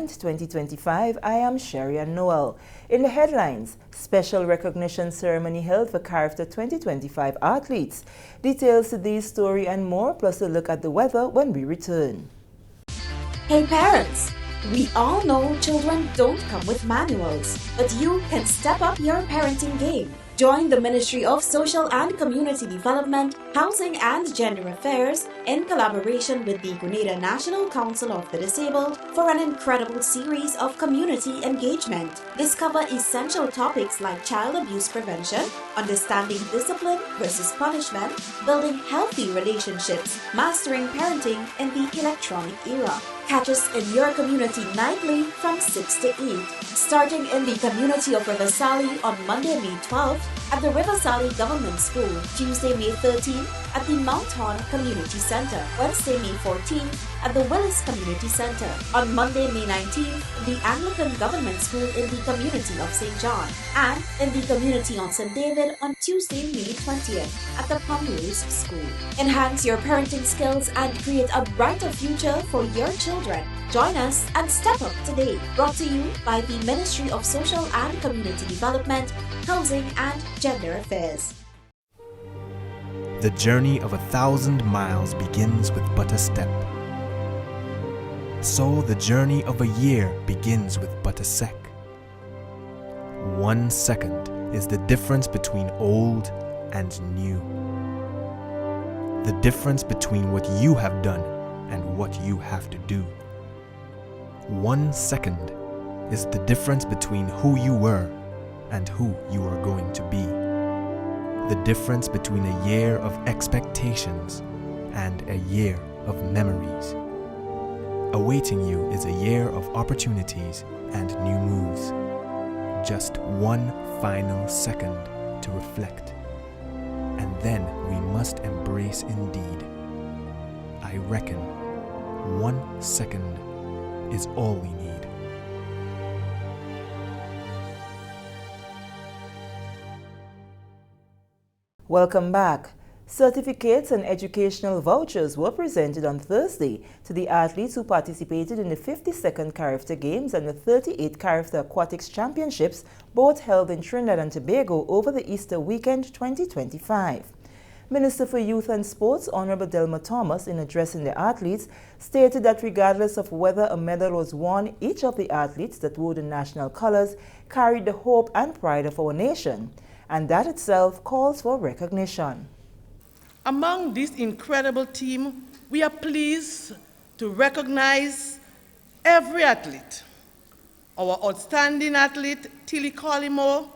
10th, 2025, I am Sherian Noel. In the headlines, special recognition ceremony held for Character 2025 athletes. Details to this story and more, plus a look at the weather when we return. Hey parents! We all know children don't come with manuals, but you can step up your parenting game. Join the Ministry of Social and Community Development, Housing and Gender Affairs in collaboration with the Grenada National Council of the Disabled for an incredible series of community engagement. Discover essential topics like child abuse prevention, understanding discipline versus punishment, building healthy relationships, mastering parenting in the electronic era. Catch us in your community nightly from 6 to 8, starting in the community of River Sally on Monday, May 12th, at the River Sally Government School, Tuesday, May 13th, at the Mount Horn Community Center, Wednesday, May 14th, at the Willis Community Center, on Monday, May 19th, the Anglican Government School in the community of St. John, and in the community on St. David on Tuesday, May 20th, at the Pomeroy's School. Enhance your parenting skills and create a brighter future for your children. Join us and step up today. Brought to you by the Ministry of Social and Community Development, Housing and Gender Affairs. The journey of 1,000 miles begins with but a step. So the journey of a year begins with but a sec. 1 second is the difference between old and new. The difference between what you have done and what you have to do. 1 second is the difference between who you were and who you are going to be. The difference between a year of expectations and a year of memories. Awaiting you is a year of opportunities and new moves. Just one final second to reflect. And then we must embrace indeed. I reckon 1 second is all we need. Welcome back. Certificates and educational vouchers were presented on Thursday to the athletes who participated in the 52nd Character Games and the 38th Character Aquatics Championships, both held in Trinidad and Tobago over the Easter weekend 2025. Minister for Youth and Sports, Honorable Delma Thomas, in addressing the athletes, stated that regardless of whether a medal was won, each of the athletes that wore the national colors carried the hope and pride of our nation, and that itself calls for recognition. Among this incredible team, we are pleased to recognize every athlete. Our outstanding athlete, Tilly Collymore,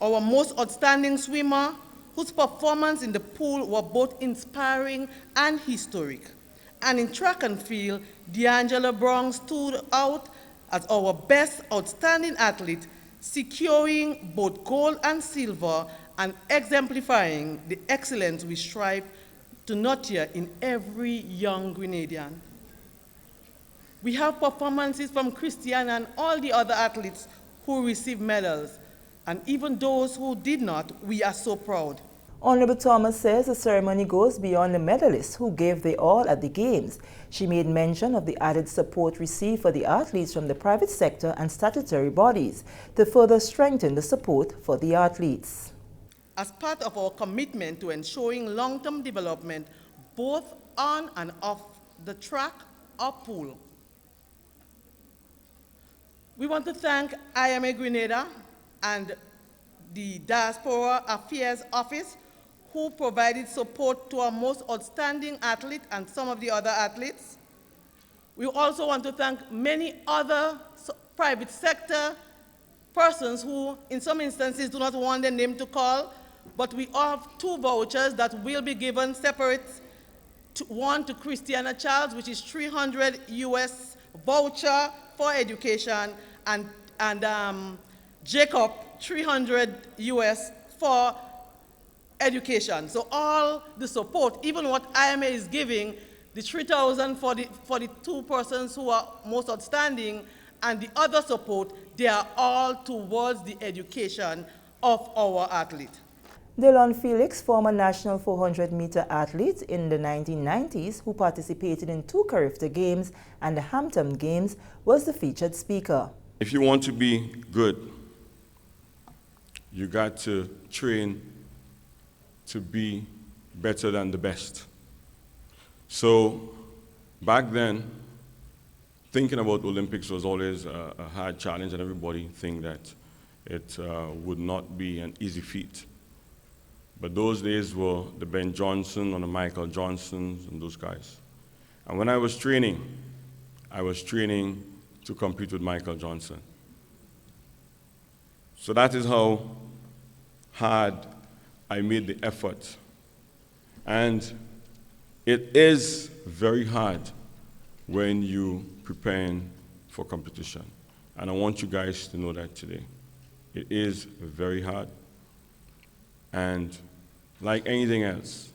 our most outstanding swimmer, whose performance in the pool were both inspiring and historic. And in track and field, D'Angela Brown stood out as our best outstanding athlete, securing both gold and silver and exemplifying the excellence we strive to nurture in every young Grenadian. We have performances from Christiana and all the other athletes who received medals, and even those who did not, we are so proud. Honorable Thomas says the ceremony goes beyond the medalists who gave their all at the Games. She made mention of the added support received for the athletes from the private sector and statutory bodies to further strengthen the support for the athletes. As part of our commitment to ensuring long-term development, both on and off the track or pool, we want to thank IMA Grenada and the Diaspora Affairs Office, who provided support to our most outstanding athlete and some of the other athletes. We also want to thank many other private sector persons who, in some instances, do not want their name to call, but we have 2 vouchers that will be given separate. One to Christiana Charles, which is $300 US voucher for education, and Jacob, $300 US for education. So all the support, even what IMA is giving, the $3,000 for the 2 persons who are most outstanding, and the other support, they are all towards the education of our athlete. Delon Felix, former national 400-meter athlete in the 1990s who participated in 2 Carifta Games and the Hampton Games, was the featured speaker. If you want to be good, you got to train to be better than the best. So back then, thinking about Olympics was always a hard challenge, and everybody think that it would not be an easy feat. But those days were the Ben Johnson and the Michael Johnsons and those guys. And when I was training to compete with Michael Johnson. So that is how hard I made the effort. And it is very hard when you preparing for competition. And I want you guys to know that today. It is very hard. And like anything else,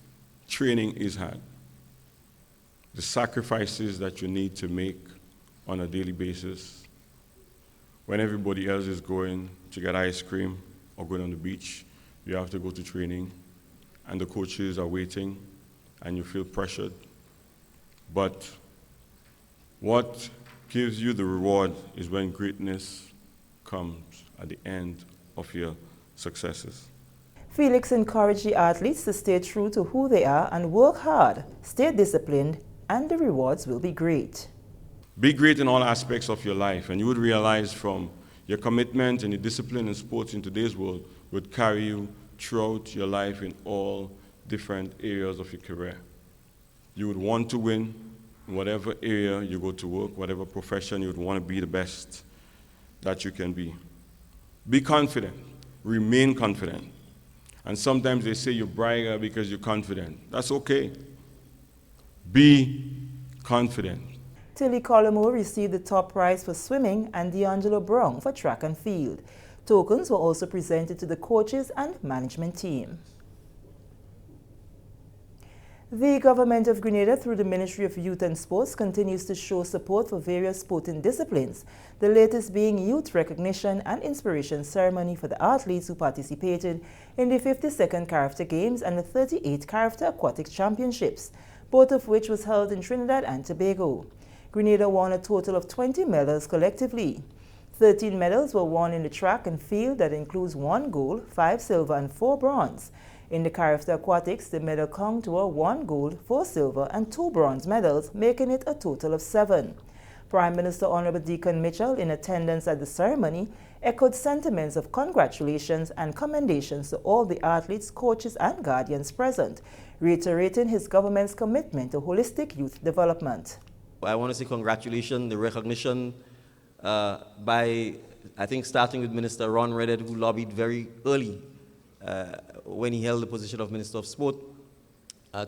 training is hard. The sacrifices that you need to make on a daily basis, when everybody else is going to get ice cream or going on the beach, you have to go to training, and the coaches are waiting, and you feel pressured. But what gives you the reward is when greatness comes at the end of your successes. Felix encouraged the athletes to stay true to who they are and work hard, stay disciplined, and the rewards will be great. Be great in all aspects of your life, and you would realize from your commitment and your discipline in sports in today's world would carry you throughout your life in all different areas of your career. You would want to win in whatever area you go to work, whatever profession, you would want to be the best that you can be. Be confident, remain confident. And sometimes they say you're bragging because you're confident. That's okay. Be confident. Tilly Colomo received the top prize for swimming and D'Angelo Brown for track and field. Tokens were also presented to the coaches and management team. The government of Grenada, through the Ministry of Youth and Sports, continues to show support for various sporting disciplines, the latest being Youth Recognition and Inspiration Ceremony for the athletes who participated in the 52nd Carifta Games and the 38th Carifta Aquatic Championships, both of which was held in Trinidad and Tobago. Grenada won a total of 20 medals collectively. 13 medals were won in the track and field, that includes 1 gold, 5 silver and 4 bronze. In the Carifta Aquatics, the medal count were 1 gold, 4 silver and 2 bronze medals, making it a total of 7. Prime Minister Honorable Deacon Mitchell, in attendance at the ceremony, echoed sentiments of congratulations and commendations to all the athletes, coaches and guardians present, reiterating his government's commitment to holistic youth development. I want to say congratulations, the recognition by, I think, starting with Minister Ron Redded, who lobbied very early when he held the position of Minister of Sport,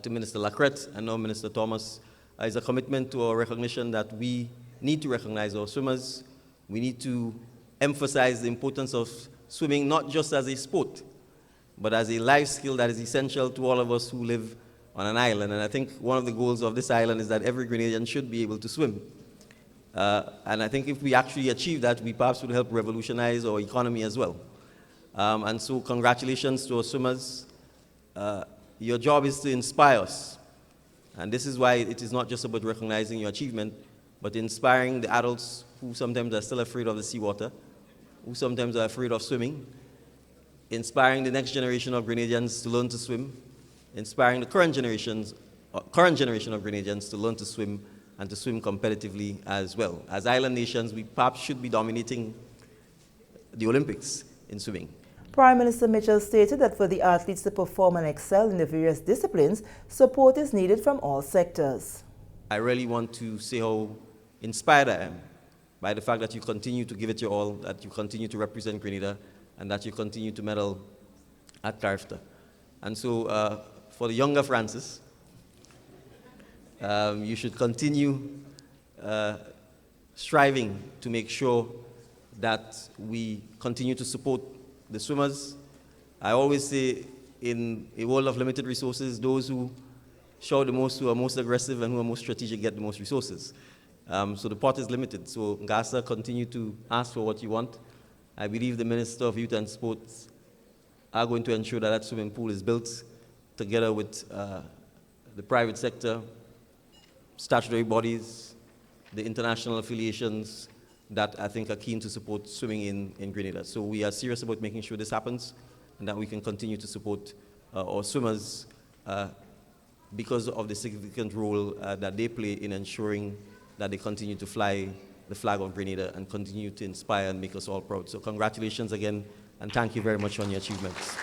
to Minister Lacrette and now Minister Thomas, is a commitment to our recognition that we need to recognize our swimmers. We need to emphasize the importance of swimming not just as a sport, but as a life skill that is essential to all of us who live on an island. And I think one of the goals of this island is that every Grenadian should be able to swim. And I think if we actually achieve that, we perhaps will help revolutionize our economy as well. And so congratulations to our swimmers. Your job is to inspire us. And this is why it is not just about recognizing your achievement, but inspiring the adults who sometimes are still afraid of the seawater, who sometimes are afraid of swimming, inspiring the next generation of Grenadians to learn to swim, inspiring the current generation of Grenadians to learn to swim and to swim competitively as well. As island nations, we perhaps should be dominating the Olympics in swimming. Prime Minister Mitchell stated that for the athletes to perform and excel in the various disciplines, support is needed from all sectors. I really want to say how inspired I am by the fact that you continue to give it your all, that you continue to represent Grenada, and that you continue to medal at Carifta. And so for the younger Francis, you should continue striving to make sure that we continue to support the swimmers. I always say, in a world of limited resources, those who show the most, who are most aggressive and who are most strategic, get the most resources. So the pot is limited. So Ngasa, continue to ask for what you want. I believe the Minister of Youth and Sports are going to ensure that that swimming pool is built together with the private sector, statutory bodies, the international affiliations that I think are keen to support swimming in Grenada. So we are serious about making sure this happens and that we can continue to support our swimmers because of the significant role that they play in ensuring that they continue to fly the flag of Grenada and continue to inspire and make us all proud. So congratulations again, and thank you very much on your achievements.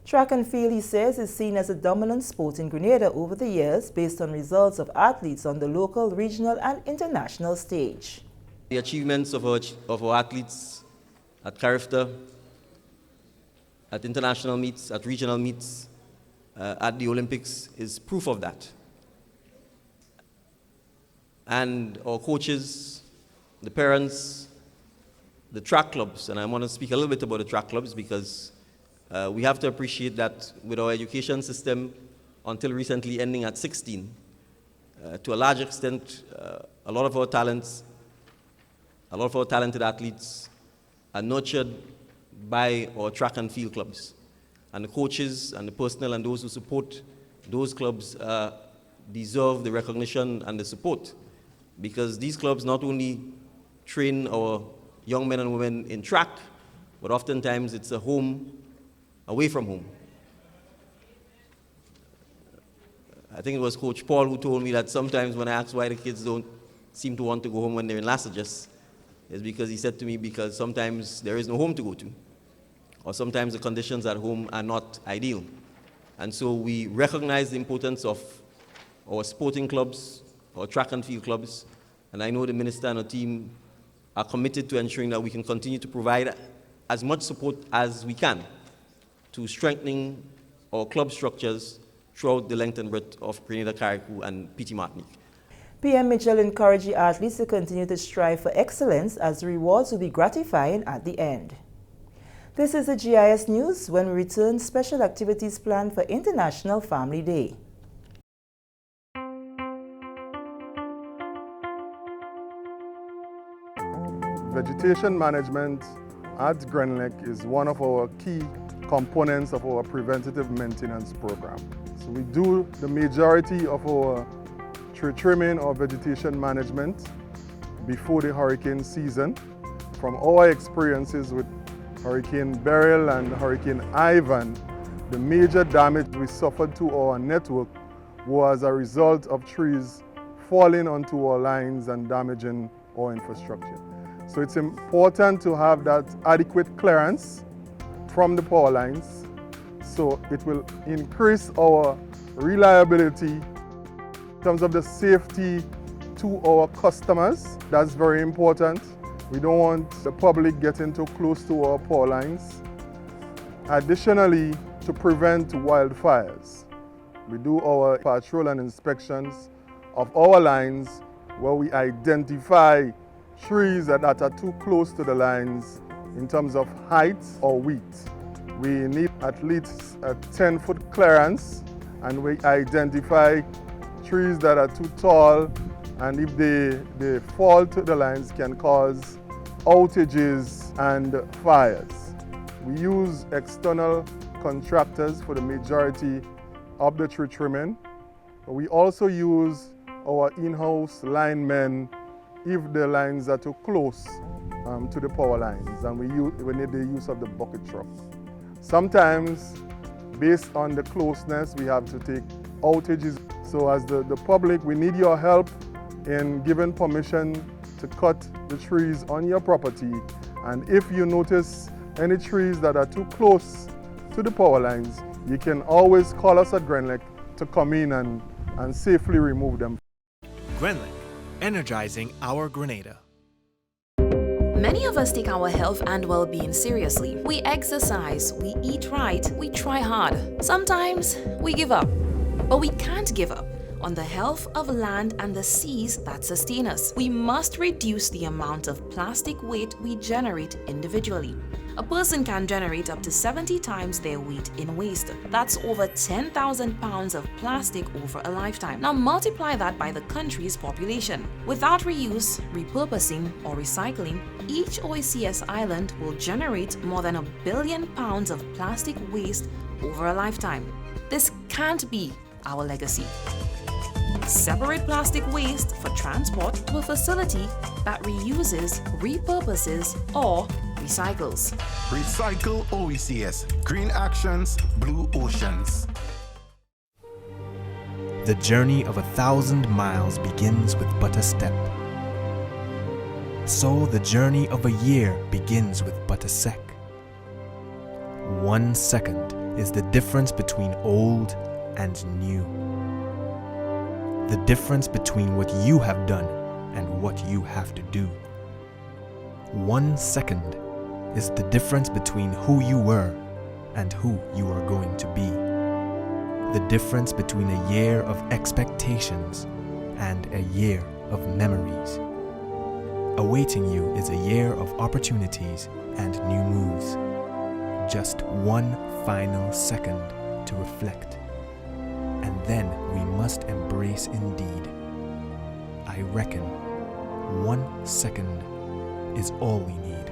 Track and field, he says, is seen as a dominant sport in Grenada over the years based on results of athletes on the local, regional and international stage. The achievements of our athletes at Carifta, at international meets, at regional meets, at the Olympics is proof of that. And our coaches, the parents, the track clubs, and I want to speak a little bit about the track clubs because we have to appreciate that with our education system, until recently ending at 16, to a large extent, a lot of our talents, a lot of our talented athletes are nurtured by our track and field clubs. And the coaches and the personnel and those who support those clubs deserve the recognition and the support, because these clubs not only train our young men and women in track, but oftentimes it's a home away from home. I think it was Coach Paul who told me that sometimes when I ask why the kids don't seem to want to go home when they're in Lassages, it's because he said to me, because sometimes there is no home to go to, or sometimes the conditions at home are not ideal. And so we recognize the importance of our sporting clubs, our track and field clubs, and I know the minister and her team are committed to ensuring that we can continue to provide as much support as we can to strengthening our club structures throughout the length and breadth of Grenada, Carriacou, and PT Martinique. PM Mitchell encouraged the athletes to continue to strive for excellence as the rewards will be gratifying at the end. This is the GIS News. When we return, special activities planned for International Family Day. Vegetation management at GRENLEC is one of our key components of our preventative maintenance program. So we do the majority of our tree trimming or vegetation management before the hurricane season. From our experiences with Hurricane Beryl and Hurricane Ivan, the major damage we suffered to our network was a result of trees falling onto our lines and damaging our infrastructure. So it's important to have that adequate clearance from the power lines, so it will increase our reliability in terms of the safety to our customers. That's very important. We don't want the public getting too close to our power lines. Additionally, to prevent wildfires, we do our patrol and inspections of our lines where we identify trees that are too close to the lines in terms of height or width. We need at least a 10-foot clearance, and we identify trees that are too tall, and if they fall to the lines can cause outages and fires. We use external contractors for the majority of the tree trimming. We also use our in-house linemen if the lines are too close to the power lines, and we need the use of the bucket truck. Sometimes, based on the closeness, we have to take outages. So as the public, we need your help in giving permission to cut the trees on your property. And if you notice any trees that are too close to the power lines, you can always call us at GRENLEC to come in and safely remove them. GRENLEC, energizing our Grenada. Many of us take our health and well-being seriously. We exercise, we eat right, we try hard. Sometimes we give up, but we can't give up on the health of land and the seas that sustain us. We must reduce the amount of plastic waste we generate individually. A person can generate up to 70 times their weight in waste. That's over 10,000 pounds of plastic over a lifetime. Now multiply that by the country's population. Without reuse, repurposing, or recycling, each OECS island will generate more than 1 billion pounds of plastic waste over a lifetime. This can't be our legacy. Separate plastic waste for transport to a facility that reuses, repurposes, or recycles. Recycle OECS. Green actions, blue oceans. The journey of 1,000 miles begins with but a step. So the journey of a year begins with but a sec. 1 second is the difference between old and new. The difference between what you have done and what you have to do. 1 second is the difference between who you were and who you are going to be. The difference between a year of expectations and a year of memories. Awaiting you is a year of opportunities and new moves. Just one final second to reflect. And then we must embrace indeed. I reckon 1 second is all we need.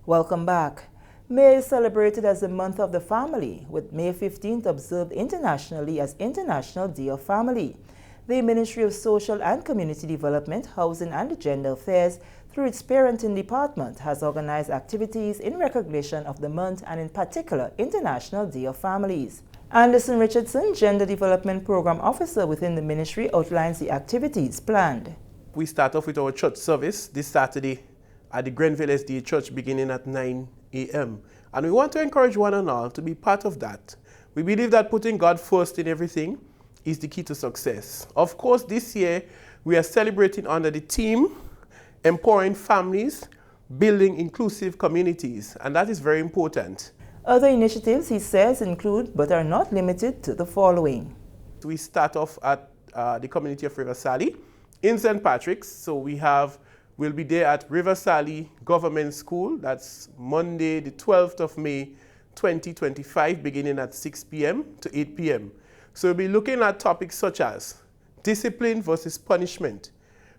Welcome back. May is celebrated as the month of the family, with May 15th observed internationally as International Day of Family. The Ministry of Social and Community Development, Housing and Gender Affairs, through its parenting department, has organized activities in recognition of the month and in particular International Day of Families. Anderson Richardson, Gender Development Program Officer within the ministry, outlines the activities planned. We start off with our church service this Saturday at the Grenville SDA Church beginning at 9 a.m. And we want to encourage one and all to be part of that. We believe that putting God first in everything is the key to success. Of course, this year we are celebrating under the theme, empowering families, building inclusive communities, and that is very important. Other initiatives, he says, include but are not limited to the following. We start off at the community of River Sally in St. Patrick's. So we'll be there at River Sally Government School. That's Monday, the 12th of May, 2025, beginning at 6 p.m. to 8 p.m. So we'll be looking at topics such as discipline versus punishment,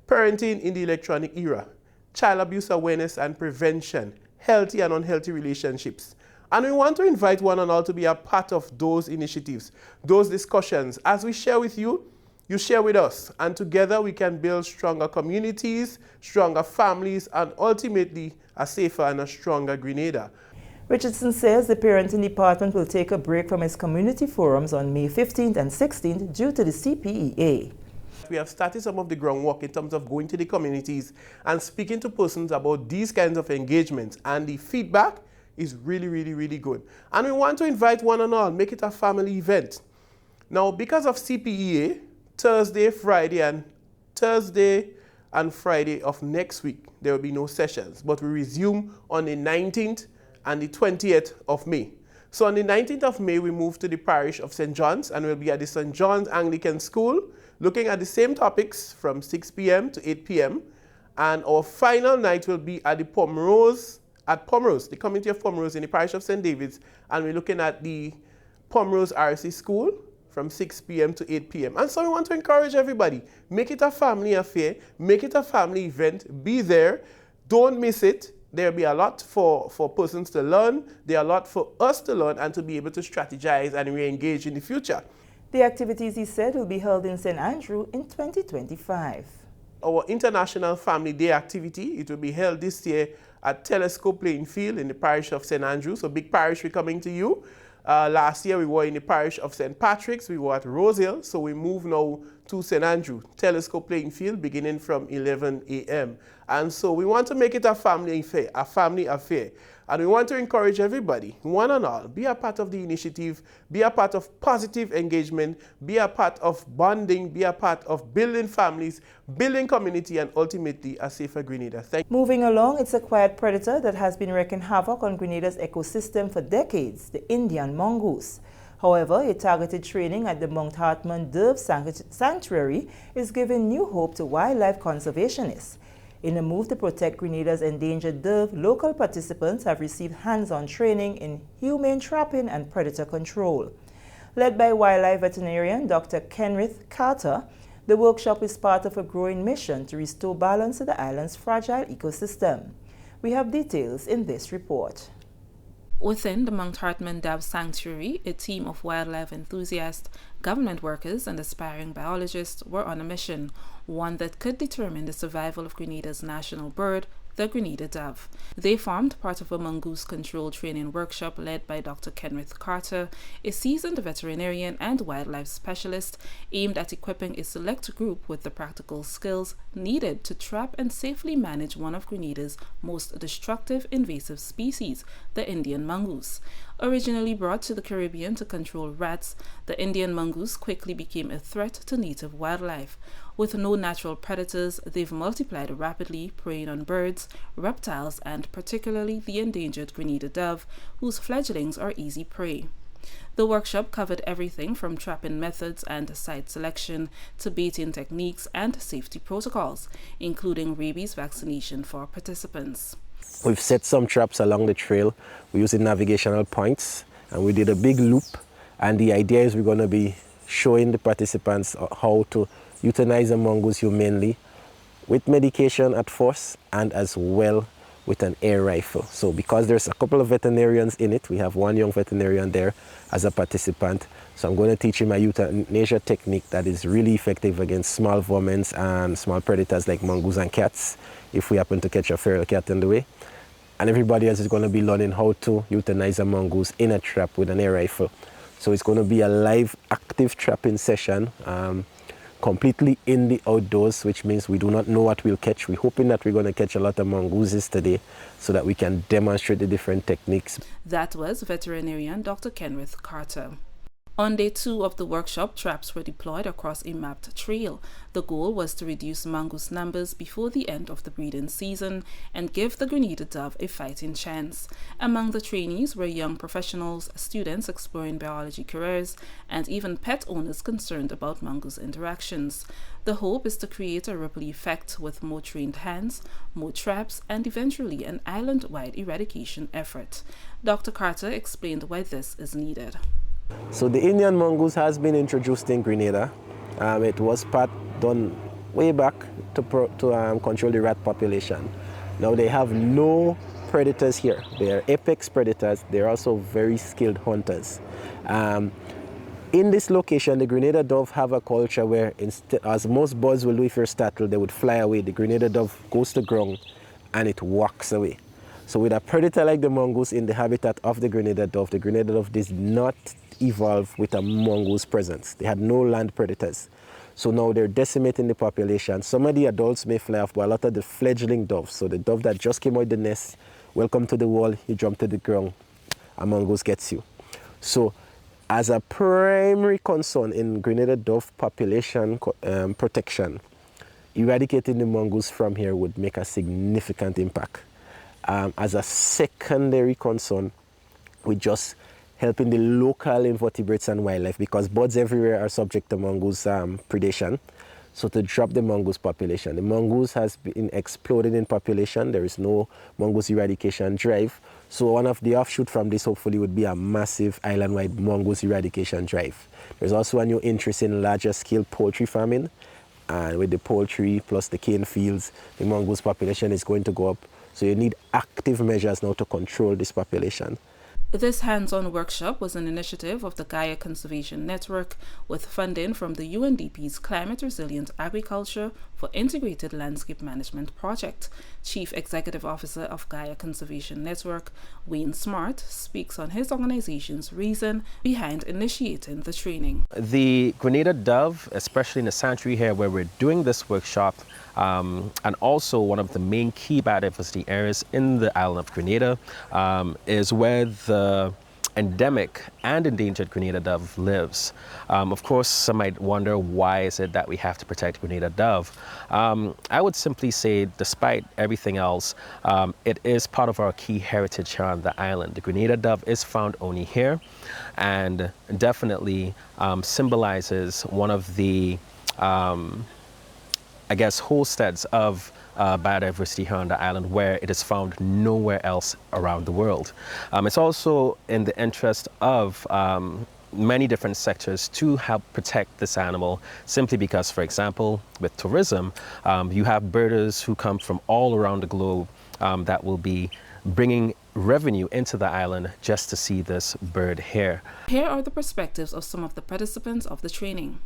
parenting in the electronic era, child abuse awareness and prevention, healthy and unhealthy relationships. And we want to invite one and all to be a part of those initiatives, those discussions. As we share with you, you share with us, and together we can build stronger communities, stronger families, and ultimately a safer and a stronger Grenada. Richardson says the parenting department will take a break from its community forums on May 15th and 16th due to the CPEA. We have started some of the groundwork in terms of going to the communities and speaking to persons about these kinds of engagements, and the feedback is really, really, really good. And we want to invite one and all, make it a family event. Now, because of CPEA, Thursday and Friday of next week, there will be no sessions, but we resume on the 19th and the 20th of May. So on the 19th of May, we move to the parish of St. John's, and we'll be at the St. John's Anglican School, looking at the same topics from 6 p.m. to 8 p.m. And our final night will be at the Pomrose, the community of Pomrose in the parish of St. David's, and we're looking at the Pomrose RC School from 6 p.m. to 8 p.m. And so we want to encourage everybody, make it a family affair, make it a family event, be there, don't miss it. There'll be a lot for persons to learn, there's a lot for us to learn and to be able to strategize and re-engage in the future. The activities, he said, will be held in St. Andrew in 2025. Our International Family Day activity, it will be held this year at Telescope Playing Field in the parish of St. Andrew. So big parish, we're coming to you. Last year we were in the parish of St. Patrick's, we were at Rosehill, so we move now to St. Andrew, Telescope Playing Field, beginning from 11 a.m. And so we want to make it a family affair. And we want to encourage everybody, one and all, be a part of the initiative, be a part of positive engagement, be a part of bonding, be a part of building families, building community, and ultimately a safer Grenada. Moving along, it's a quiet predator that has been wreaking havoc on Grenada's ecosystem for decades, the Indian mongoose. However, a targeted training at the Mount Hartman Dove Sanctuary is giving new hope to wildlife conservationists. In a move to protect Grenada's endangered dove, local participants have received hands-on training in humane trapping and predator control. Led by wildlife veterinarian Dr. Kenneth Carter, the workshop is part of a growing mission to restore balance to the island's fragile ecosystem. We have details in this report. Within the Mount Hartman Dove Sanctuary, a team of wildlife enthusiasts, government workers and aspiring biologists were on a mission, one that could determine the survival of Grenada's national bird, the Grenada dove. They formed part of a mongoose control training workshop led by Dr. Kenneth Carter, a seasoned veterinarian and wildlife specialist, aimed at equipping a select group with the practical skills needed to trap and safely manage one of Grenada's most destructive invasive species, the Indian mongoose. Originally brought to the Caribbean to control rats, the Indian mongoose quickly became a threat to native wildlife. With no natural predators, they've multiplied rapidly, preying on birds, reptiles, and particularly the endangered Grenada dove, whose fledglings are easy prey. The workshop covered everything from trapping methods and site selection to baiting techniques and safety protocols, including rabies vaccination for participants. We've set some traps along the trail. We're using navigational points, and we did a big loop. And the idea is we're going to be showing the participants how to euthanize a mongoose humanely with medication at first and as well with an air rifle. So because there's a couple of veterinarians in it, we have one young veterinarian there as a participant. So I'm going to teach him a euthanasia technique that is really effective against small vermins and small predators like mongoose and cats, if we happen to catch a feral cat in the way. And everybody else is going to be learning how to euthanize a mongoose in a trap with an air rifle. So it's going to be a live, active trapping session, completely in the outdoors, which means we do not know what we'll catch. We're hoping that we're going to catch a lot of mongooses today so that we can demonstrate the different techniques. That was veterinarian Dr. Kenneth Carter. On day 2 of the workshop, traps were deployed across a mapped trail. The goal was to reduce mongoose numbers before the end of the breeding season and give the Grenada dove a fighting chance. Among the trainees were young professionals, students exploring biology careers, and even pet owners concerned about mongoose interactions. The hope is to create a ripple effect with more trained hands, more traps, and eventually an island-wide eradication effort. Dr. Carter explained why this is needed. So the Indian mongoose has been introduced in Grenada. It was done way back to control the rat population. Now they have no predators here. They are apex predators. They're also very skilled hunters. In this location, the Grenada dove have a culture where, as most birds will do if you're startled, they would fly away. The Grenada dove goes to ground and it walks away. So with a predator like the mongoose in the habitat of the Grenada dove did not evolve with a mongoose presence. They had no land predators. So now they're decimating the population. Some of the adults may fly off, but a lot of the fledgling doves, so the dove that just came out of the nest, welcome to the wall, you jump to the ground, a mongoose gets you. So as a primary concern in Grenada dove population protection, eradicating the mongoose from here would make a significant impact. As a secondary concern, we just helping the local invertebrates and wildlife, because birds everywhere are subject to mongoose predation. So to drop the mongoose population. The mongoose has been exploded in population. There is no mongoose eradication drive. So one of the offshoot from this hopefully would be a massive island-wide mongoose eradication drive. There's also a new interest in larger scale poultry farming. And with the poultry plus the cane fields, the mongoose population is going to go up. So you need active measures now to control this population. This hands-on workshop was an initiative of the Gaia Conservation Network with funding from the UNDP's Climate Resilient Agriculture for Integrated Landscape Management Project. Chief Executive Officer of Gaia Conservation Network, Wayne Smart, speaks on his organization's reason behind initiating the training. The Grenada dove, especially in the sanctuary here where we're doing this workshop, and also one of the main key biodiversity areas in the island of Grenada is where the endemic and endangered Grenada dove lives. Of course, some might wonder, why is it that we have to protect Grenada dove? I would simply say, despite everything else, it is part of our key heritage here on the island. The Grenada dove is found only here, and definitely symbolizes one of the, I guess, homesteads of biodiversity here on the island, where it is found nowhere else around the world. It's also in the interest of many different sectors to help protect this animal, simply because, for example, with tourism, you have birders who come from all around the globe that will be bringing revenue into the island just to see this bird here. Here are the perspectives of some of the participants of the training.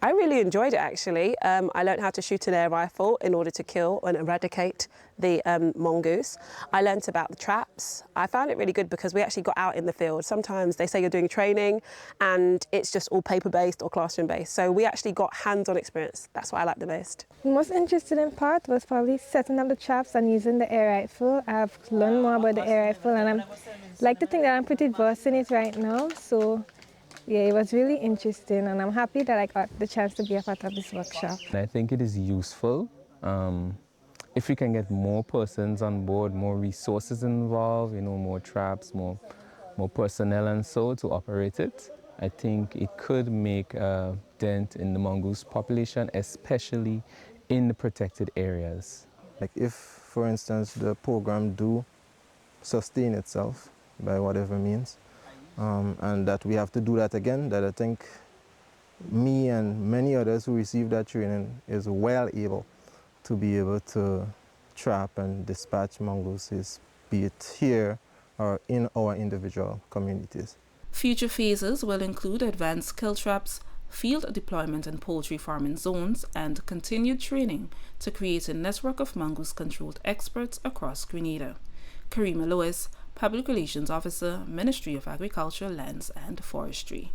I really enjoyed it, actually. I learned how to shoot an air rifle in order to kill and eradicate the mongoose. I learned about the traps. I found it really good because we actually got out in the field. Sometimes they say you're doing training and it's just all paper-based or classroom-based. So we actually got hands-on experience. That's what I liked the most. The most interesting part was probably setting up the traps and using the air rifle. I've learned more about the air rifle, and I like to think that I'm pretty versed in it right now. So yeah, it was really interesting, and I'm happy that I got the chance to be a part of this workshop. I think it is useful. If we can get more persons on board, more resources involved, you know, more traps, more personnel and so to operate it, I think it could make a dent in the mongoose population, especially in the protected areas. Like if, for instance, the program do sustain itself by whatever means, and that we have to do that again, that I think me and many others who receive that training is well able to be able to trap and dispatch mongooses, be it here or in our individual communities. Future phases will include advanced kill traps, field deployment in poultry farming zones, and continued training to create a network of mongoose-controlled experts across Grenada. Karima Lewis, Public Relations Officer, Ministry of Agriculture, Lands and Forestry.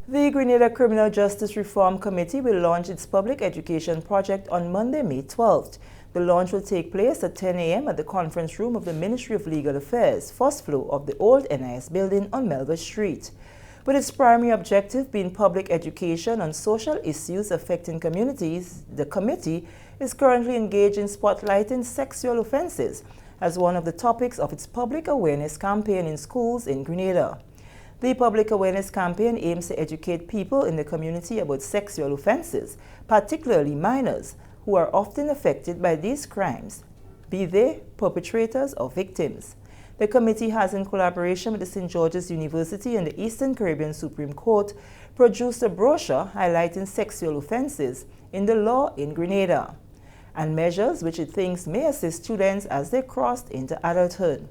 The Grenada Criminal Justice Reform Committee will launch its public education project on Monday, May 12th. The launch will take place at 10 a.m. at the conference room of the Ministry of Legal Affairs, first floor of the old NIS building on Melba Street. With its primary objective being public education on social issues affecting communities, the committee is currently engaged in spotlighting sexual offenses as one of the topics of its public awareness campaign in schools in Grenada. The public awareness campaign aims to educate people in the community about sexual offenses, particularly minors, who are often affected by these crimes, be they perpetrators or victims. The committee has, in collaboration with the St. George's University and the Eastern Caribbean Supreme Court, produced a brochure highlighting sexual offenses in the law in Grenada and measures which it thinks may assist students as they cross into adulthood.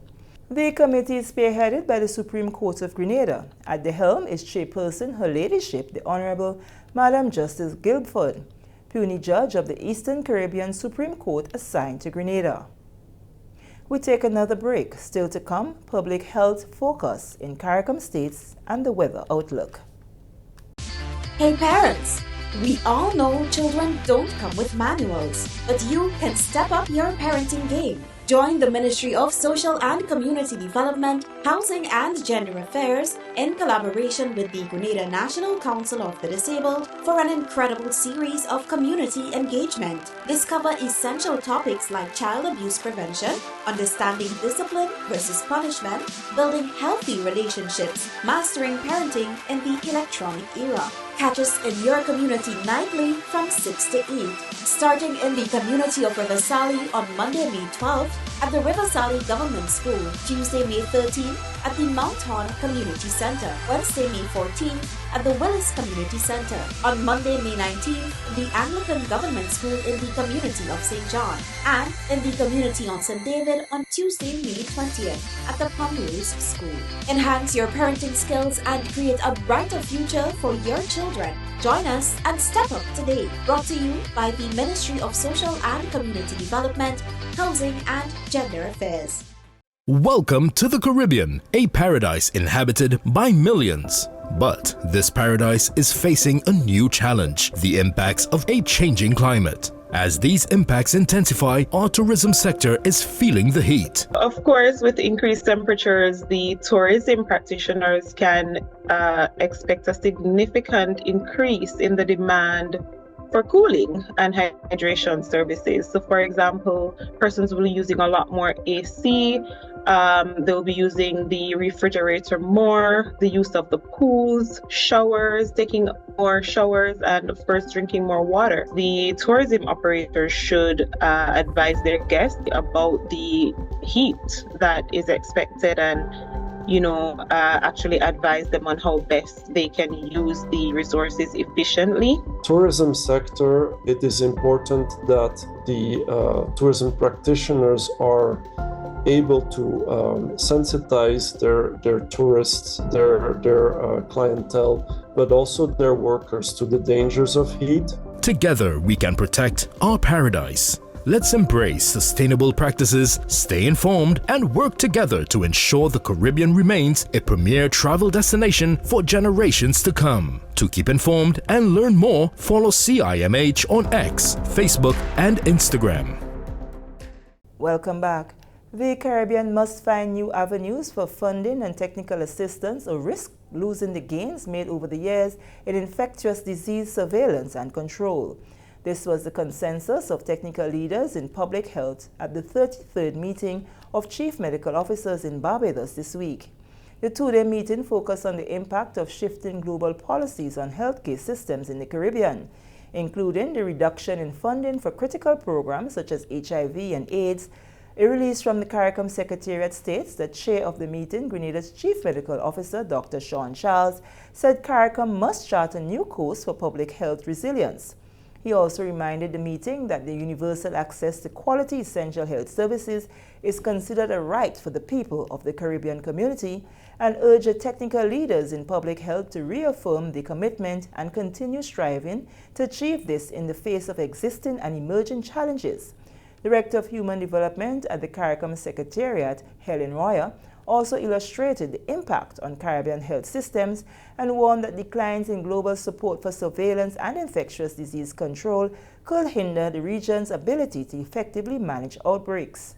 The committee is spearheaded by the Supreme Court of Grenada. At the helm is Chairperson, Her Ladyship, the Honorable Madam Justice Guilford, puisne judge of the Eastern Caribbean Supreme Court assigned to Grenada. We take another break. Still to come, public health focus in CARICOM states and the weather outlook. Hey parents! We all know children don't come with manuals, but you can step up your parenting game. Join the Ministry of Social and Community Development, Housing and Gender Affairs in collaboration with the Grenada National Council of the Disabled for an incredible series of community engagement. Discover essential topics like child abuse prevention, understanding discipline versus punishment, building healthy relationships, mastering parenting in the electronic era. Catch us in your community nightly from 6 to 8, starting in the community of River Sally on Monday, May 12th, at the River Sally Government School, Tuesday, May 13th, at the Mount Horn Community Center, Wednesday, May 14th, at the Willis Community Center, on Monday, May 19th, the Anglican Government School in the community of St. John, and in the community on St. David on Tuesday, May 20th, at the Pomeroy's School. Enhance your parenting skills and create a brighter future for your children. Join us and step up today. Brought to you by the Ministry of Social and Community Development, Housing and Gender Affairs. Welcome to the Caribbean, a paradise inhabited by millions. But this paradise is facing a new challenge: the impacts of a changing climate. As these impacts intensify, our tourism sector is feeling the heat. Of course, with increased temperatures, the tourism practitioners can expect a significant increase in the demand for cooling and hydration services. So for example, persons will be using a lot more AC, they'll be using the refrigerator more, the use of the pools, showers, taking more showers, and of course drinking more water. The tourism operators should advise their guests about the heat that is expected and actually advise them on how best they can use the resources efficiently. Tourism sector, it is important that the tourism practitioners are able to sensitize their tourists, their clientele, but also their workers to the dangers of heat. Together we can protect our paradise. Let's embrace sustainable practices, stay informed, and work together to ensure the Caribbean remains a premier travel destination for generations to come. To keep informed and learn more, follow CIMH on X, Facebook, and Instagram. Welcome back. The Caribbean must find new avenues for funding and technical assistance or risk losing the gains made over the years in infectious disease surveillance and control. This was the consensus of technical leaders in public health at the 33rd meeting of Chief Medical Officers in Barbados this week. The two-day meeting focused on the impact of shifting global policies on healthcare systems in the Caribbean, including the reduction in funding for critical programs such as HIV and AIDS. A release from the CARICOM Secretariat states that chair of the meeting, Grenada's Chief Medical Officer, Dr. Sean Charles, said CARICOM must chart a new course for public health resilience. He also reminded the meeting that the universal access to quality essential health services is considered a right for the people of the Caribbean community and urged technical leaders in public health to reaffirm the commitment and continue striving to achieve this in the face of existing and emerging challenges. Director of Human Development at the CARICOM Secretariat, Helen Royer, also illustrated the impact on Caribbean health systems and warned that declines in global support for surveillance and infectious disease control could hinder the region's ability to effectively manage outbreaks.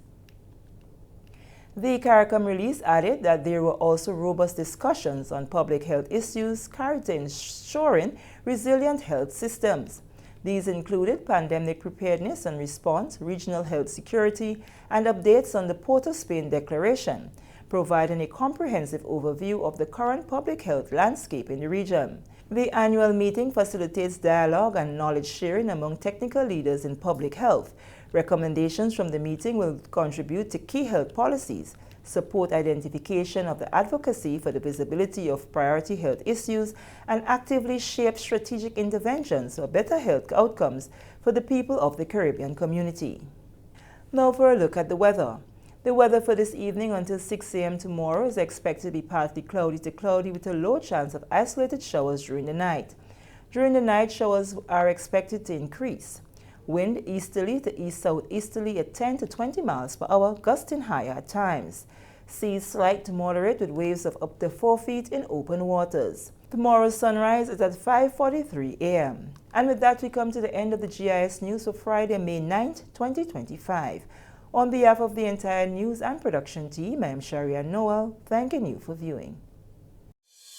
The CARICOM release added that there were also robust discussions on public health issues carried to ensuring resilient health systems. These included pandemic preparedness and response, regional health security, and updates on the Port of Spain Declaration, providing a comprehensive overview of the current public health landscape in the region. The annual meeting facilitates dialogue and knowledge sharing among technical leaders in public health. Recommendations from the meeting will contribute to key health policies, support identification of the advocacy for the visibility of priority health issues, and actively shape strategic interventions for better health outcomes for the people of the Caribbean community. Now for a look at the weather. The weather for this evening until 6 a.m. tomorrow is expected to be partly cloudy to cloudy with a low chance of isolated showers during the night. During the night, showers are expected to increase. Wind easterly to east-southeasterly at 10 to 20 miles per hour, gusting higher at times. Seas slight to moderate with waves of up to 4 feet in open waters. Tomorrow's sunrise is at 5:43 a.m. And with that, we come to the end of the GIS News for Friday, May 9th, 2025. On behalf of the entire news and production team, I am Sharia Noel, thanking you for viewing.